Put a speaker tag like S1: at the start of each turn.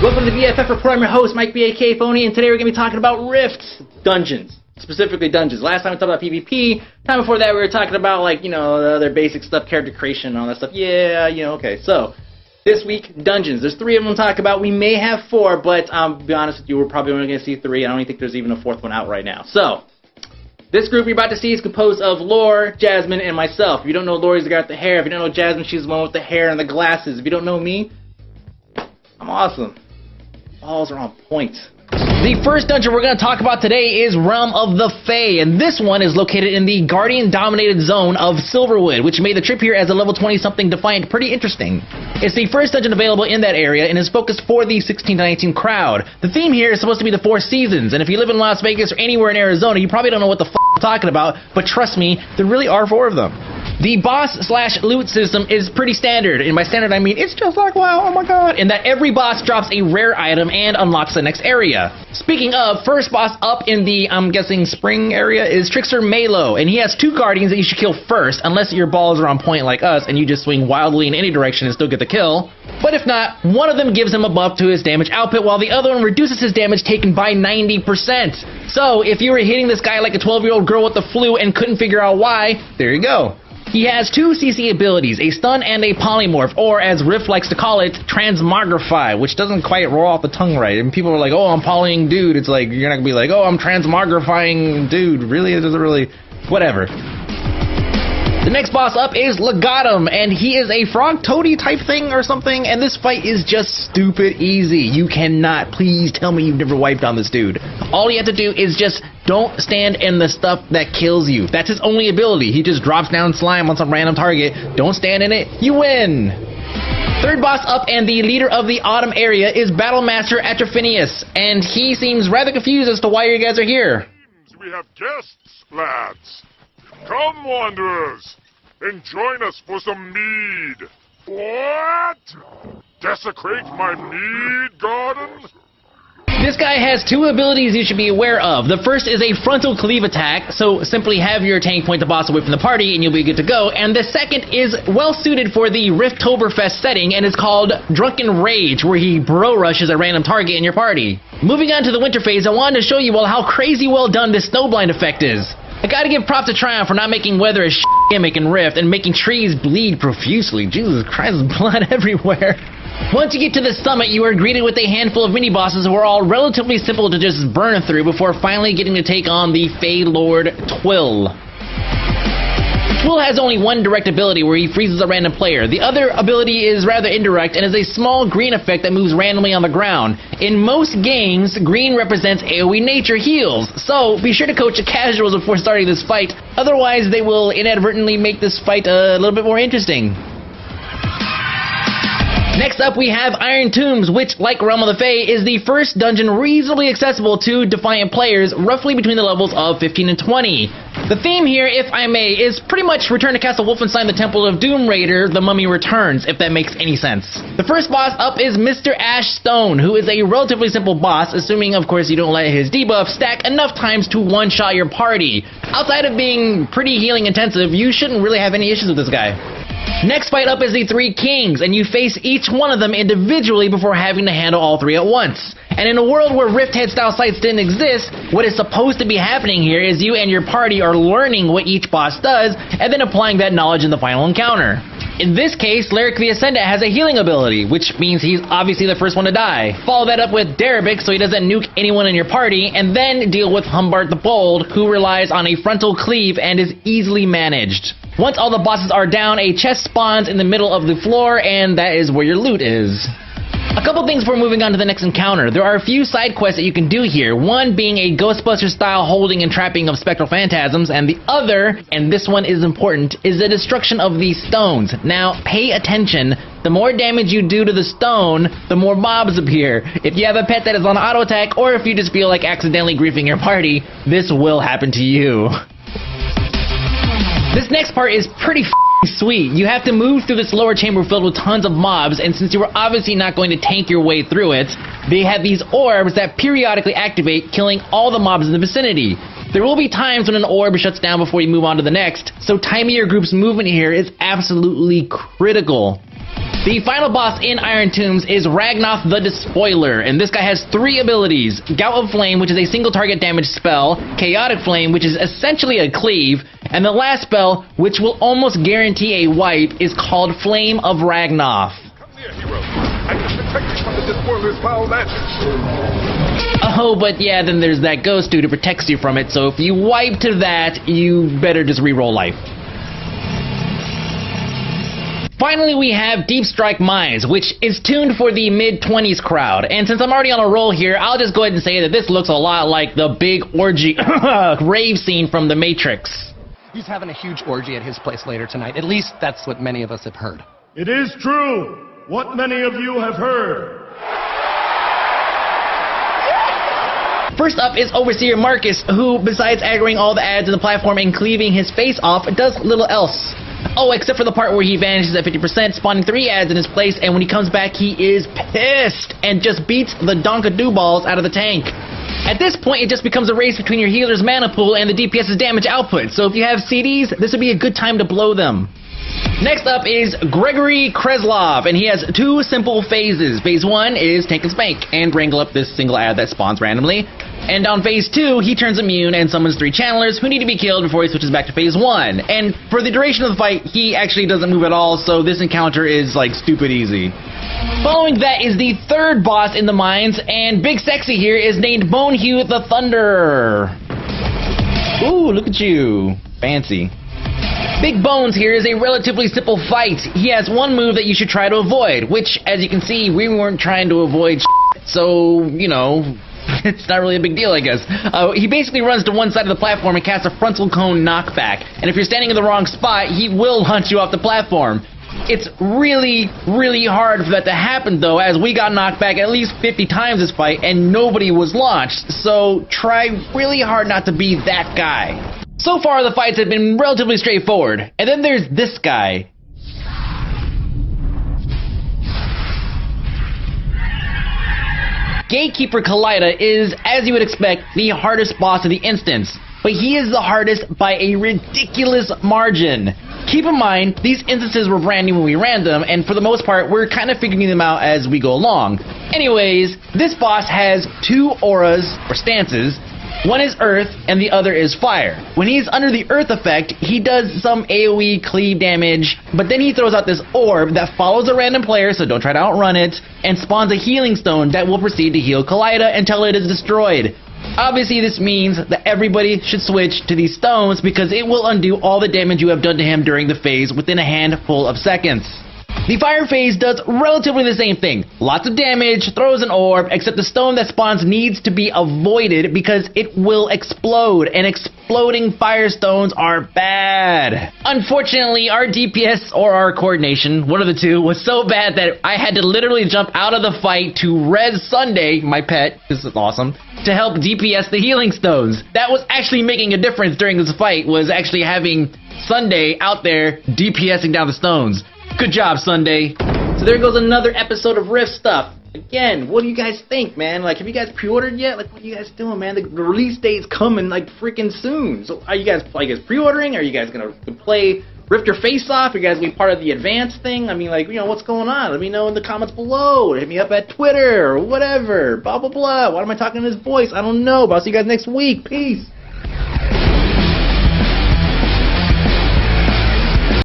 S1: Welcome to the BFF Report. I'm your host, Mike B.A.K. Phony, and today we're going to be talking about Rift dungeons. Specifically dungeons. Last time we talked about PvP. Time before that we were talking about, like, you know, the other basic stuff, character creation and all that stuff. Yeah, you know, okay. So, this week, dungeons. There's 3 of them to talk about. We may have 4, but to be honest with you, we're probably only going to see 3. I don't even think there's even a 4th one out right now. So, this group you're about to see is composed of Lore, Jasmine, and myself. If you don't know Lore, he's the guy with the hair. If you don't know Jasmine, she's the one with the hair and the glasses. If you don't know me, I'm awesome. Balls are on point. The first dungeon we're going to talk about today is Realm of the Fae, and this one is located in the Guardian-dominated zone of Silverwood, which made the trip here as a level 20-something Defiant pretty interesting. It's the first dungeon available in that area, and is focused for the 16 to 19 crowd. The theme here is supposed to be the 4 seasons, and if you live in Las Vegas or anywhere in Arizona, you probably don't know what the f*** I'm talking about, but trust me, there really are 4 of them. The boss/loot system is pretty standard, and by standard I mean it's just like WoW, oh my god, in that every boss drops a rare item and unlocks the next area. Speaking of, first boss up in the, I'm guessing, spring area is Trickster Malo, and he has 2 guardians that you should kill first, unless your balls are on point like us and you just swing wildly in any direction and still get the kill. But if not, one of them gives him a buff to his damage output, while the other one reduces his damage taken by 90%. So, if you were hitting this guy like a 12-year-old girl with the flu and couldn't figure out why, there you go. He has 2 CC abilities, a stun and a polymorph, or as Rift likes to call it, transmogrify, which doesn't quite roll off the tongue right. And people are like, oh, I'm polying dude. It's like, you're not going to be like, oh, I'm transmogrifying dude. Really? It doesn't really... Whatever. The next boss up is Legatum, and he is a frog toady type thing or something, and this fight is just stupid easy. You cannot, please tell me you've never wiped on this dude. All you have to do is just don't stand in the stuff that kills you. That's his only ability. He just drops down slime on some random target. Don't stand in it. You win. Third boss up and the leader of the Autumn area is Battlemaster Atrophinius, and he seems rather confused as to why you guys are here.
S2: We have guests, lads. Come, wanderers, and join us for some mead. What? Desecrate my mead garden?
S1: This guy has 2 abilities you should be aware of. The first is a frontal cleave attack, so simply have your tank point the boss away from the party and you'll be good to go. And the second is well suited for the Rifttoberfest setting and is called Drunken Rage, where he bro rushes a random target in your party. Moving on to the winter phase, I wanted to show you all how crazy well done this snowblind effect is. I gotta give props to Trion for not making weather a gimmick in Rift and making trees bleed profusely. Jesus Christ, blood everywhere. Once you get to the summit, you are greeted with a handful of mini-bosses who are all relatively simple to just burn through before finally getting to take on the Fey Lord Twill. Twill has only one direct ability where he freezes a random player. The other ability is rather indirect and is a small green effect that moves randomly on the ground. In most games, green represents AoE nature heals, so be sure to coach the casuals before starting this fight, otherwise they will inadvertently make this fight a little bit more interesting. Next up we have Iron Tombs, which, like Realm of the Fae, is the first dungeon reasonably accessible to Defiant players, roughly between the levels of 15 and 20. The theme here, if I may, is pretty much Return to Castle Wolfenstein the Temple of Doom Raider, The Mummy Returns, if that makes any sense. The first boss up is Mr. Ash Stone, who is a relatively simple boss, assuming of course you don't let his debuff stack enough times to one-shot your party. Outside of being pretty healing intensive, you shouldn't really have any issues with this guy. Next fight up is the 3 Kings, and you face each one of them individually before having to handle all 3 at once. And in a world where Rift Head-style sites didn't exist, what is supposed to be happening here is you and your party are learning what each boss does, and then applying that knowledge in the final encounter. In this case, Lyric the Ascendant has a healing ability, which means he's obviously the first one to die. Follow that up with Darabic so he doesn't nuke anyone in your party, and then deal with Humbart the Bold, who relies on a frontal cleave and is easily managed. Once all the bosses are down, a chest spawns in the middle of the floor, and that is where your loot is. A couple things before moving on to the next encounter. There are a few side quests that you can do here, one being a Ghostbuster-style holding and trapping of spectral phantasms, and the other, and this one is important, is the destruction of these stones. Now, pay attention. The more damage you do to the stone, the more mobs appear. If you have a pet that is on auto attack, or if you just feel like accidentally griefing your party, this will happen to you. This next part is pretty sweet. You have to move through this lower chamber filled with tons of mobs, and since you were obviously not going to tank your way through it, they have these orbs that periodically activate, killing all the mobs in the vicinity. There will be times when an orb shuts down before you move on to the next, so timing your group's movement here is absolutely critical. The final boss in Iron Tombs is Ragnoth the Despoiler, and this guy has 3 abilities. Gout of Flame, which is a single target damage spell, Chaotic Flame, which is essentially a cleave, and the last spell, which will almost guarantee a wipe, is called Flame of Ragnoth.
S2: Come near, hero. I can protect you from the Despoiler's foul magic.
S1: Oh, but yeah, then there's that ghost dude who protects you from it, so if you wipe to that, you better just reroll life. Finally, we have Deep Strike Mines, which is tuned for the mid-20s crowd. And since I'm already on a roll here, I'll just go ahead and say that this looks a lot like the big orgy rave scene from The Matrix.
S3: He's having a huge orgy at his place later tonight. At least that's what many of us have heard.
S4: It is true. What many of you have heard.
S1: First up is Overseer Marcus, who, besides aggroing all the ads in the platform and cleaving his face off, does little else. Oh, except for the part where he vanishes at 50%, spawning 3 ads in his place, and when he comes back, he is pissed and just beats the donkadoo balls out of the tank. At this point, it just becomes a race between your healer's mana pool and the DPS's damage output, so if you have CDs, this would be a good time to blow them. Next up is Gregory Kreslov, and he has 2 simple phases. Phase 1 is Tank and Spank, and wrangle up this single ad that spawns randomly. And on Phase 2, he turns immune and summons 3 channelers who need to be killed before he switches back to Phase 1. And for the duration of the fight, he actually doesn't move at all, so this encounter is, like, stupid easy. Following that is the 3rd boss in the mines, and Big Sexy here is named Bonehue the Thunderer. Ooh, look at you. Fancy. Big Bones here is a relatively simple fight. He has 1 move that you should try to avoid, which, as you can see, we weren't trying to avoid so, you know, it's not really a big deal, I guess. He basically runs to one side of the platform and casts a frontal cone knockback, and if you're standing in the wrong spot, he will launch you off the platform. It's really, really hard for that to happen, though, as we got knocked back at least 50 times this fight, and nobody was launched, so try really hard not to be that guy. So far, the fights have been relatively straightforward. And then there's this guy. Gatekeeper Kaleida is, as you would expect, the hardest boss of the instance. But he is the hardest by a ridiculous margin. Keep in mind, these instances were brand new when we ran them, and for the most part, we're kind of figuring them out as we go along. Anyways, this boss has 2 auras, or stances. One is Earth, and the other is Fire. When he's under the Earth effect, he does some AoE cleave damage, but then he throws out this orb that follows a random player, so don't try to outrun it, and spawns a healing stone that will proceed to heal Kaleida until it is destroyed. Obviously, this means that everybody should switch to these stones because it will undo all the damage you have done to him during the phase within a handful of seconds. The Fire phase does relatively the same thing. Lots of damage, throws an orb, except the stone that spawns needs to be avoided because it will explode, and exploding fire stones are bad. Unfortunately, our DPS or our coordination, one of the two, was so bad that I had to literally jump out of the fight to res Sunday, my pet, this is awesome, to help DPS the healing stones. That was actually making a difference during this fight, was actually having Sunday out there DPSing down the stones. Good job, Sunday. So there goes another episode of Rift Stuff. Again, what do you guys think, man? Like, have you guys pre-ordered yet? Like, what are you guys doing, man? The release date's coming, like, freaking soon. So are you guys pre-ordering? Are you guys gonna play Rift Your Face Off? Are you guys gonna be part of the advanced thing? I mean, like, you know, what's going on? Let me know in the comments below. Hit me up at Twitter or whatever. Blah, blah, blah. Why am I talking in this voice? I don't know. But I'll see you guys next week. Peace.